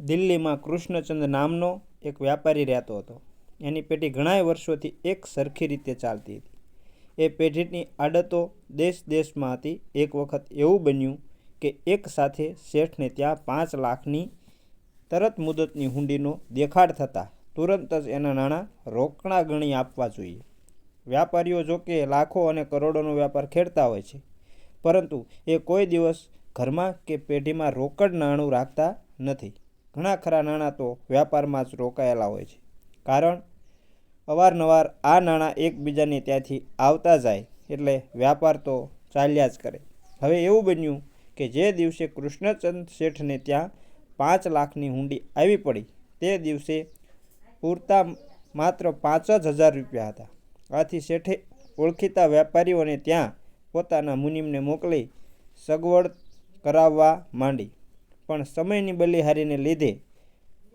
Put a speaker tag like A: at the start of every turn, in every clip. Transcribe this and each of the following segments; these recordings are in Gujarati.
A: દિલ્હીમાં કૃષ્ણચંદ નામનો એક વ્યાપારી રહેતો હતો. એની પેઢી ઘણાય વર્ષોથી એક સરખી રીતે ચાલતી હતી. એ પેઢીની આદતો દેશ દેશમાં હતી. એક વખત એવું બન્યું કે એક સાથે શેઠને ત્યાં 5 લાખની તરત મુદતની હુંડીનો દેખાડ થતાં તુરંત જ એના નાણાં રોકડા ગણી આપવા જોઈએ. વ્યાપારીઓ જોકે લાખો અને કરોડોનો વ્યાપાર ખેડતા હોય છે, પરંતુ એ કોઈ દિવસ ઘરમાં કે પેઢીમાં રોકડ નાણું રાખતા નથી. ઘણા ખરા નાણાં તો વ્યાપારમાં જ રોકાયેલા હોય છે, કારણ અવારનવાર આ નાણાં એકબીજાને ત્યાંથી આવતા જાય એટલે વ્યાપાર તો ચાલ્યા જ કરે. હવે એવું બન્યું કે જે દિવસે કૃષ્ણચંદ શેઠને ત્યાં 5 લાખની હુંડી આવી પડી તે દિવસે પૂરતા માત્ર 5,000 રૂપિયા હતા. આથી શેઠે ઓળખીતા વેપારીઓને ત્યાં પોતાના મુનિમને મોકલી સગવડ કરાવવા માંડી, પણ સમયની બલિહારીને લીધે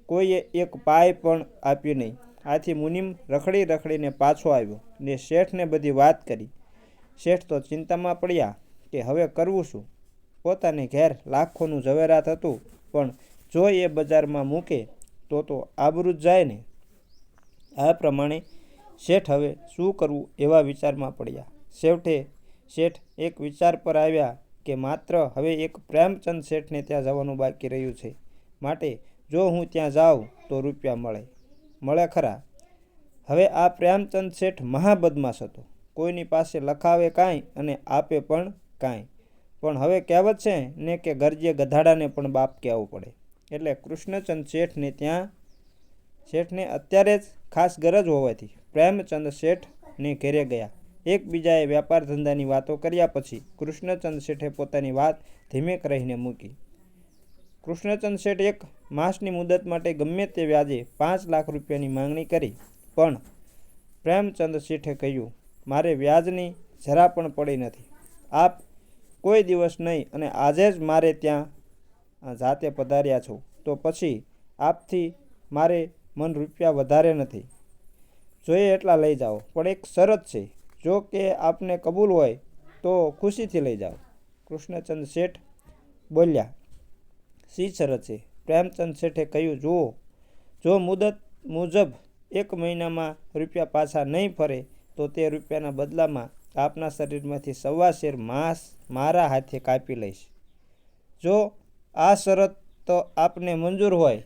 A: કોઈએ એક પાય પણ આપ્યું નહીં. આથી મુનિમ રખડી રખડીને પાછો આવ્યો ને શેઠને બધી વાત કરી. શેઠ તો ચિંતામાં પડ્યા કે હવે કરવું શું. પોતાને ઘેર લાખોનું ઝવેરાત હતું, પણ જો એ બજારમાં મૂકે તો આબરૂ જ જાય ને. આ પ્રમાણે શેઠ હવે શું કરવું એવા વિચારમાં પડ્યા. છેવટે શેઠ એક વિચાર પર આવ્યા કે માત્ર હવે એક પ્રેમચંદ શેઠને ત્યાં જવાનું બાકી રહ્યું છે, માટે જો હું ત્યાં જાઉં તો રૂપિયા મળે ખરા. હવે આ પ્રેમચંદ શેઠ મહાબદમાશ હતો. કોઈની પાસે લખાવે કાંઈ અને આપે પણ કાંઈ. પણ હવે કહેવત છે ને કે ગરજે ગધાડાને પણ બાપ કહેવું પડે. એટલે કૃષ્ણચંદ શેઠને અત્યારે જ ખાસ ગરજ હોવાથી પ્રેમચંદ શેઠને ઘેરે ગયા. એકબીજાએ વ્યાપાર ધંધાની વાતો કર્યા પછી કૃષ્ણચંદ શેઠે પોતાની વાત ધીમેક રહીને મૂકી. કૃષ્ણચંદ શેઠ 1 માસની મુદત માટે ગમે તે વ્યાજે 5 લાખ રૂપિયાની માંગણી કરી, પણ પ્રેમચંદ શેઠે કહ્યું, મારે વ્યાજની જરા પણ પડી નથી. આપ કોઈ દિવસ નહીં અને આજે જ મારે ત્યાં જાતે પધાર્યા છો, તો પછી આપથી મારે મન રૂપિયા વધારે નથી. જોઈએ એટલા લઈ જાઓ, પણ એક શરત છે, જો કે આપને કબૂલ હોય તો ખુશીથી લઈ જાઓ. કૃષ્ણચંદ શેઠ બોલ્યા, શી શરત છે? પ્રેમચંદ શેઠે કહ્યું, જુઓ, જો મુદત મુજબ 1 મહિનામાં રૂપિયા પાછા નહીં ફરે તો તે રૂપિયાના બદલામાં આપના શરીરમાંથી 1.25 શેર માંસ મારા હાથે કાપી લઈશ. જો આ શરત તો આપને મંજૂર હોય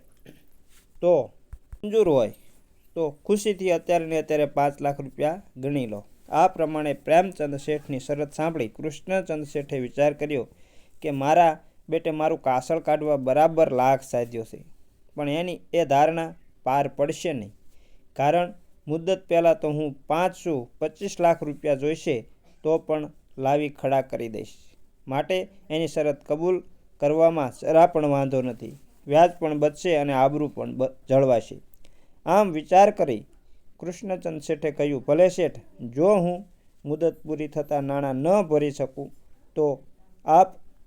A: તો ખુશીથી અત્યારે ને અત્યારે 5 લાખ રૂપિયા ગણી લો. આ પ્રમાણે પ્રેમચંદ શેઠની શરત સાંભળી કૃષ્ણચંદ શેઠે વિચાર કર્યો કે મારા બેટે મારું કાસળ કાઢવા બરાબર લાખ સાધ્યો છે, પણ એની એ ધારણા પાર પડશે નહીં, કારણ મુદત પહેલાં તો હું 25 લાખ રૂપિયા જોઈશે તો પણ લાવી ખડા કરી દઈશ. માટે એની શરત કબૂલ કરવામાં જરા પણ વાંધો નથી. વ્યાજ પણ બચશે અને આબરૂ પણ જળવાશે. આમ વિચાર કરી કૃષ્ણચંદ શેઠે કહ્યું, ભલે શેઠ, જો હું મુદત પૂરી થતાં નાણાં ન ભરી શકું તો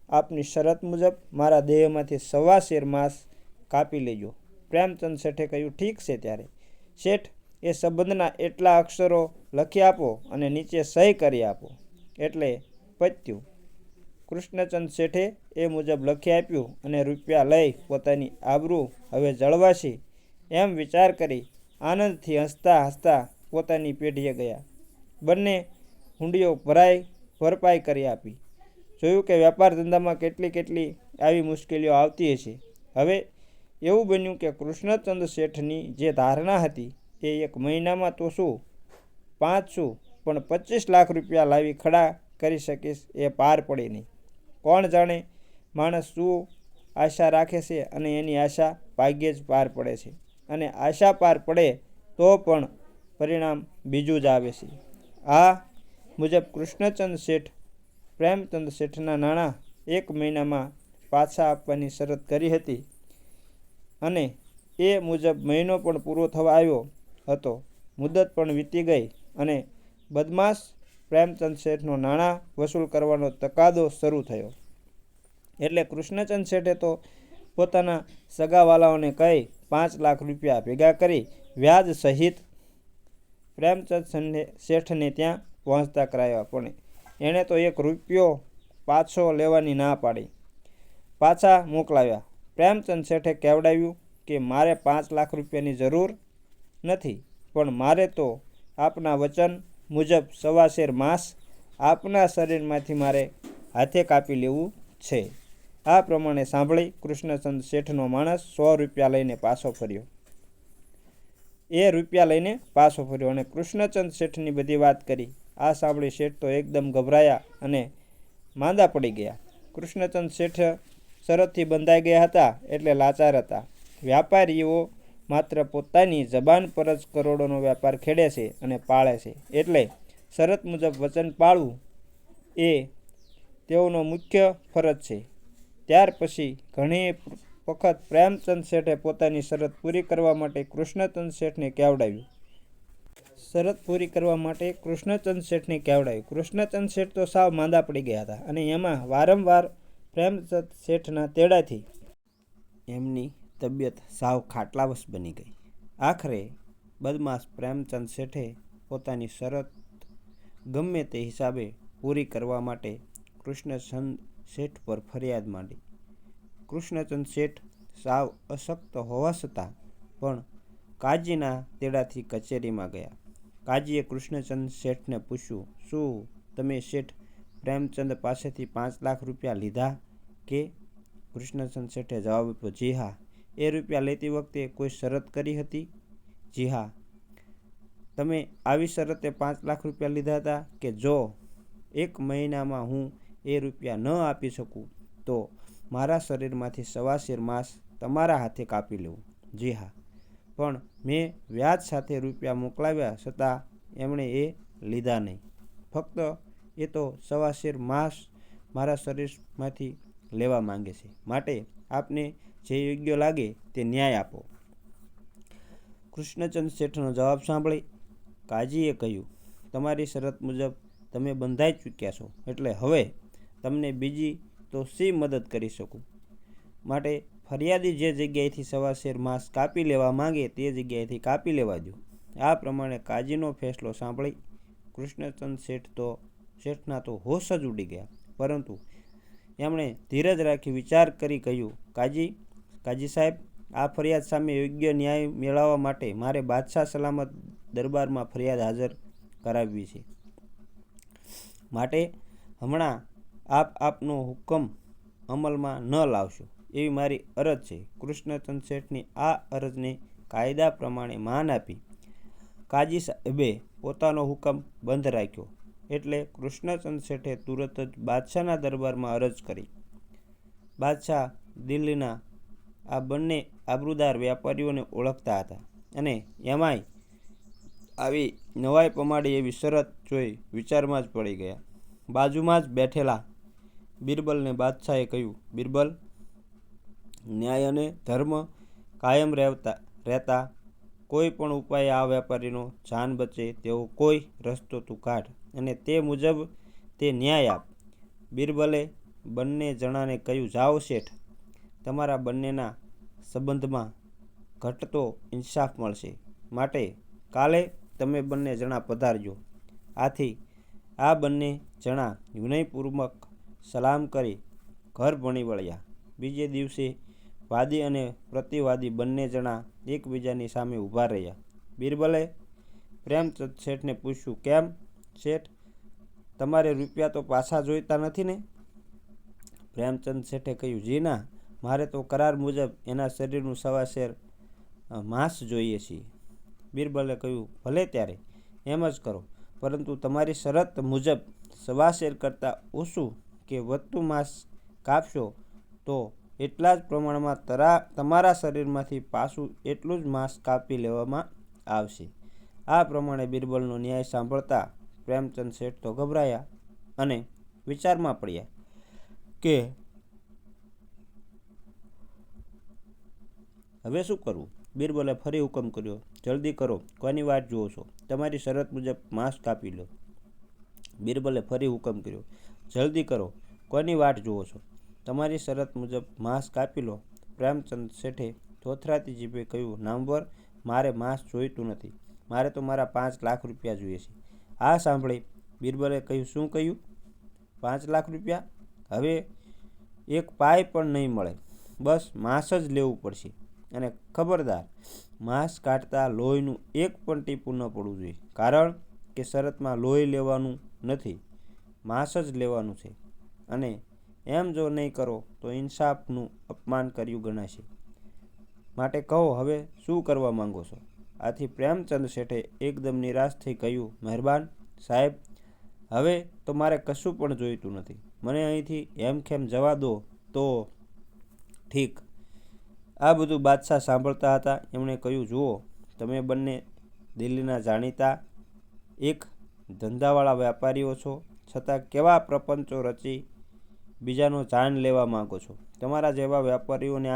A: આપની શરત મુજબ મારા દેહમાંથી 1.25 શેર માંસ કાપી લેજો. પ્રેમચંદ શેઠે કહ્યું, ઠીક છે. ત્યારે શેઠ, એ સંબંધના એટલા અક્ષરો લખી આપો અને નીચે સહી કરી આપો એટલે પત્યું. કૃષ્ણચંદ શેઠે એ મુજબ લખી આપ્યું અને રૂપિયા લઈ પોતાની આબરૂ હવે જળવાશે એમ વિચાર કરી આનંદથી હસતા હસતા પોતાની પેઢીએ ગયા. બંને હુંડીઓ ભરપાઈ કરી આપી. જોયું કે વેપાર ધંધામાં કેટલી આવી મુશ્કેલીઓ આવતી હશે. હવે એવું બન્યું કે કૃષ્ણચંદ શેઠની જે ધારણા હતી એ 1 મહિનામાં તો શું, 5 શું, પણ 25 લાખ રૂપિયા લાવી ખડા કરી શકીશ એ પાર પડી નહીં. કોણ જાણે માણસ શું આશા રાખે છે અને એની આશા ભાગ્યે જ પાર પડે છે, અને આશા પાર પડે તો પણ પરિણામ બીજું જ આવે છે. આ મુજબ કૃષ્ણચંદ શેઠ પ્રેમચંદ શેઠના નાણાં 1 મહિનામાં પાછા આપવાની શરત કરી હતી, અને એ મુજબ મહિનો પણ પૂરો થવા આવ્યો હતો. મુદત પણ વીતી ગઈ અને બદમાશ પ્રેમચંદ શેઠનો નાણાં વસૂલ કરવાનો તકાદો શરૂ થયો. એટલે કૃષ્ણચંદ શેઠે તો પોતાના સગાવાલાઓને કહી 5 લાખ રૂપિયા ભેગા કરી વ્યાજ સહિત પ્રેમચંદ શેઠને ત્યાં પહોંચતા કરાવ્યા, પણ એણે તો 1 રૂપિયો પાછો લેવાની ના પાડી. પાછા મોકલાવ્યા. પ્રેમચંદ શેઠે કેવડાવ્યું કે મારે 5 લાખ રૂપિયાની જરૂર નથી, પણ મારે તો આપના વચન મુજબ 1.25 શેર માંસ આપના શરીરમાંથી મારે હાથે કાપી લેવું છે. આ પ્રમાણે સાંભળી કૃષ્ણચંદ શેઠનો માણસ 100 રૂપિયા લઈને પાછો ફર્યો. અને કૃષ્ણચંદ શેઠની બધી વાત કરી. આ સાંભળી શેઠ તો એકદમ ગભરાયા અને માંદા પડી ગયા. કૃષ્ણચંદ શેઠ શરતથી બંધાઈ ગયા હતા એટલે લાચાર હતા. વ્યાપારીઓ માત્ર પોતાની જબાન પર જ કરોડોનો વેપાર ખેડે છે અને પાળે છે, એટલે શરત મુજબ વચન પાળવું એ તેઓનો મુખ્ય ફરજ છે. ત્યાર પછી ઘણી વખત પ્રેમચંદ શેઠે પોતાની શરત પૂરી કરવા માટે કૃષ્ણચંદ શેઠને કેવડાવ્યું. કૃષ્ણચંદ શેઠ તો સાવ માંદા પડી ગયા હતા અને એમાં વારંવાર પ્રેમચંદ શેઠના તેડાથી એમની તબિયત સાવ ખાટલાવશ બની ગઈ. આખરે બદમાશ પ્રેમચંદ શેઠે પોતાની શરત ગમે તે હિસાબે પૂરી કરવા માટે કૃષ્ણચંદ શેઠ પર ફરિયાદ માંડી. કૃષ્ણચંદ શેઠ સાવ અશક્ત હોવા છતાં પણ કાજીના તેડાથી કચેરીમાં ગયા. કાજીએ કૃષ્ણચંદ શેઠને પૂછ્યું, શું તમે શેઠ પ્રેમચંદ પાસેથી 5 લાખ રૂપિયા લીધા કે? કૃષ્ણચંદ શેઠે જવાબ આપ્યો, જી હા. એ રૂપિયા લેતી વખતે કોઈ શરત કરી હતી? જી હા. તમે આવી શરતે 5 લાખ રૂપિયા લીધા હતા કે જો 1 મહિનામાં હું એ રૂપિયા ન આપી શકું તો મારા શરીરમાંથી 1.25 શેર માંસ તમારા હાથે કાપી લેવું? જી હા. પણ મેં વ્યાજ સાથે રૂપિયા મોકલાવ્યા છતાં એમણે એ લીધા નહીં. ફક્ત એ તો 1.25 શેર માંસ મારા શરીરમાંથી લેવા માંગે છે. માટે આપને જે યોગ્ય લાગે તે ન્યાય આપો. કૃષ્ણચંદ શેઠનો જવાબ સાંભળી કાજીએ કહ્યું, તમારી શરત મુજબ તમે બંધાઈ ચૂક્યા છો, એટલે હવે તમને બીજી તો શી મદદ કરી શકું? માટે ફરિયાદી જે જગ્યાએથી 1.25 શેર માંસ કાપી લેવા માંગે તે જગ્યાએથી કાપી લેવા દો. આ પ્રમાણે કાજીનો ફેસલો સાંભળી કૃષ્ણચંદ શેઠના તો હોશ જ ઉડી ગયા. પરંતુ એમણે ધીરજ રાખી વિચાર કરી કહ્યું, કાજી સાહેબ, આ ફરિયાદ સામે યોગ્ય ન્યાય મેળવવા માટે મારે બાદશાહ સલામત દરબારમાં ફરિયાદ હાજર કરાવવી છે. માટે હમણાં આપનો હુકમ અમલમાં ન લાવશો એવી મારી અરજ છે. કૃષ્ણચંદ શેઠની આ અરજને કાયદા પ્રમાણે માન આપી કાજી સાહેબે પોતાનો હુકમ બંધ રાખ્યો. એટલે કૃષ્ણચંદ શેઠે તુરત જ બાદશાહના દરબારમાં અરજ કરી. બાદશાહ દિલ્હીના આ બંને આબરૂદાર વેપારીઓને ઓળખતા હતા અને એમાંય આવી નવાઈ પમાડી એવી શરત જોઈ વિચારમાં જ પડી ગયા. બાજુમાં જ બેઠેલા બિરબલને બાદશાહે કહ્યું, બિરબલ, ન્યાય અને ધર્મ કાયમ રહેતા કોઈ પણ ઉપાય આ વેપારીનો જાન બચે તેવો કોઈ રસ્તો તું કાઢ અને તે મુજબ તે ન્યાય આપ. બિરબલે બંને જણાને કહ્યું, જાઓ શેઠ, તમારા બંનેના સંબંધમાં ઘટતો ઇન્સાફ મળશે. માટે કાલે તમે બંને જણા પધારજો. આથી આ બંને જણા વિનયપૂર્વક સલામ કરી ઘર ભણી વળ્યા. બીજે દિવસે વાદી અને પ્રતિવાદી બંને જણા એકબીજાની સામે ઊભા રહ્યા. બિરબલે પ્રેમચંદ શેઠને પૂછ્યું, કેમ શેઠ, તમારે રૂપિયા તો પાછા જોઈતા નથી ને? પ્રેમચંદ શેઠે કહ્યું, જી ના, મારે તો કરાર મુજબ એના શરીરનું 1.25 શેર માંસ જોઈએ છીએ. બિરબલે કહ્યું, ભલે ત્યારે એમ જ કરો, પરંતુ તમારી શરત મુજબ 1.25 શેર કરતાં ઓછું કે વધતું માંસ કાપશો તો એટલા જ પ્રમાણમાં તમારા શરીરમાંથી પાછું એટલું જ માંસ કાપી લેવામાં આવશે. આ પ્રમાણે બિરબલનો ન્યાય સાંભળતા પ્રેમચંદ શેઠ તો ગભરાયા અને વિચારમાં પડ્યા કે હવે શું કરવું. બિરબલે ફરી હુકમ કર્યો, જલ્દી કરો, કોની વાટ જુઓ છો? તમારી શરત મુજબ માંસ કાપી લો. બિરબલે ફરી હુકમ કર્યો, જલ્દી કરો, કોની વાટ જુઓ છો? તમારી શરત મુજબ માંસ કાપી લો. પ્રેમચંદ શેઠે થોથરાતી જીભે કહ્યું, નામવર, મારે માંસ જોઈતું નથી, મારે તો મારા 5 લાખ રૂપિયા જોઈએ છે. આ સાંભળી બિરબલે કહ્યું, શું કહ્યું? 5 લાખ રૂપિયા? હવે એક પાય પણ નહીં મળે, બસ માંસ જ લેવું પડશે. અને ખબરદાર, માંસ કાઢતા લોહીનું એક પણ ટીપું ન પડવું જોઈએ, કારણ કે શરતમાં લોહી લેવાનું નથી, માંસ જ લેવાનું છે. અને એમ જો નહીં કરો તો ઇન્સાફનું અપમાન કર્યું ગણાશે. માટે કહો, હવે શું કરવા માંગો છો? આથી પ્રેમચંદ શેઠે એકદમ નિરાશ થઈ કહ્યું, મહેરબાન સાહેબ, હવે તો મારે કશું પણ જોઈતું નથી. મને અહીંથી હેમખેમ જવા દો તો ઠીક. આ બધું બાદશાહ સાંભળતા હતા. એમણે કહ્યું, જુઓ, તમે બંને દિલ્હીના જાણીતા એક ધંધાવાળા વેપારીઓ છો, છતાં કેવા પ્રપંચો રચી બીજાનો જાન લેવા માંગો છો. તમારા જેવા વેપારીઓને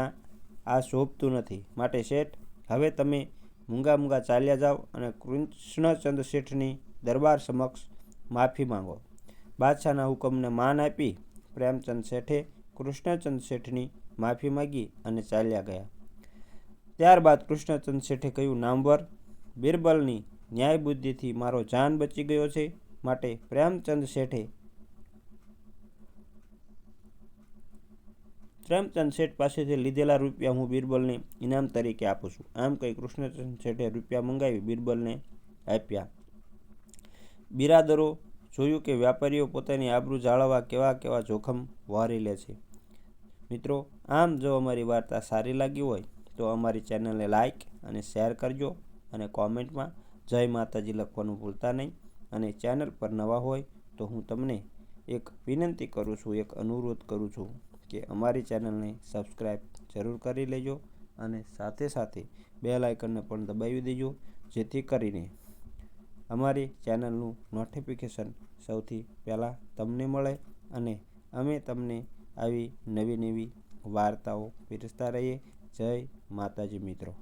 A: આ શોભતું નથી. માટે શેઠ, હવે તમે મૂંગા મૂંગા ચાલ્યા જાઓ અને કૃષ્ણચંદ શેઠની દરબાર સમક્ષ માફી માંગો. બાદશાહના હુકમને માન આપી પ્રેમચંદ શેઠે કૃષ્ણચંદ શેઠની માફી માગી અને ચાલ્યા ગયા. ત્યારબાદ કૃષ્ણચંદ શેઠે કહ્યું, નામવર, બિરબલની ન્યાય બુદ્ધિથી મારો જાન બચી ગયો છે. માટે પ્રેમચંદ શેઠ પાસેથી લીધેલા રૂપિયા હું બિરબલને ઇનામ તરીકે આપું છું. આમ કહી કૃષ્ણચંદ શેઠે રૂપિયા મંગાવી બિરબલને આપ્યા. બિરાદરો જોયું કે વેપારીઓ પોતાની આબરૂ જાળવવા કેવા કેવા જોખમ વહારી લે છે. મિત્રો, આમ જો અમારી વાર્તા સારી લાગી હોય તો અમારી ચેનલને લાઇક અને શેર કરજો અને કોમેન્ટમાં જય માતાજી લખવાનું ભૂલતા નહીં. અને ચેનલ પર નવા હોય તો હું તમને એક વિનંતી કરું છું, એક અનુરોધ કરું છું કે અમારી ચેનલને સબસ્ક્રાઈબ જરૂર કરી લેજો અને સાથે સાથે બેલ આઇકનને પણ દબાવી દેજો, જેથી કરીને અમારી ચેનલનું નોટિફિકેશન સૌથી પહેલાં તમને મળે અને અમે તમને આવી નવી નવી વાર્તાઓ પીરસતા રહીએ. જય માતાજી મિત્રો.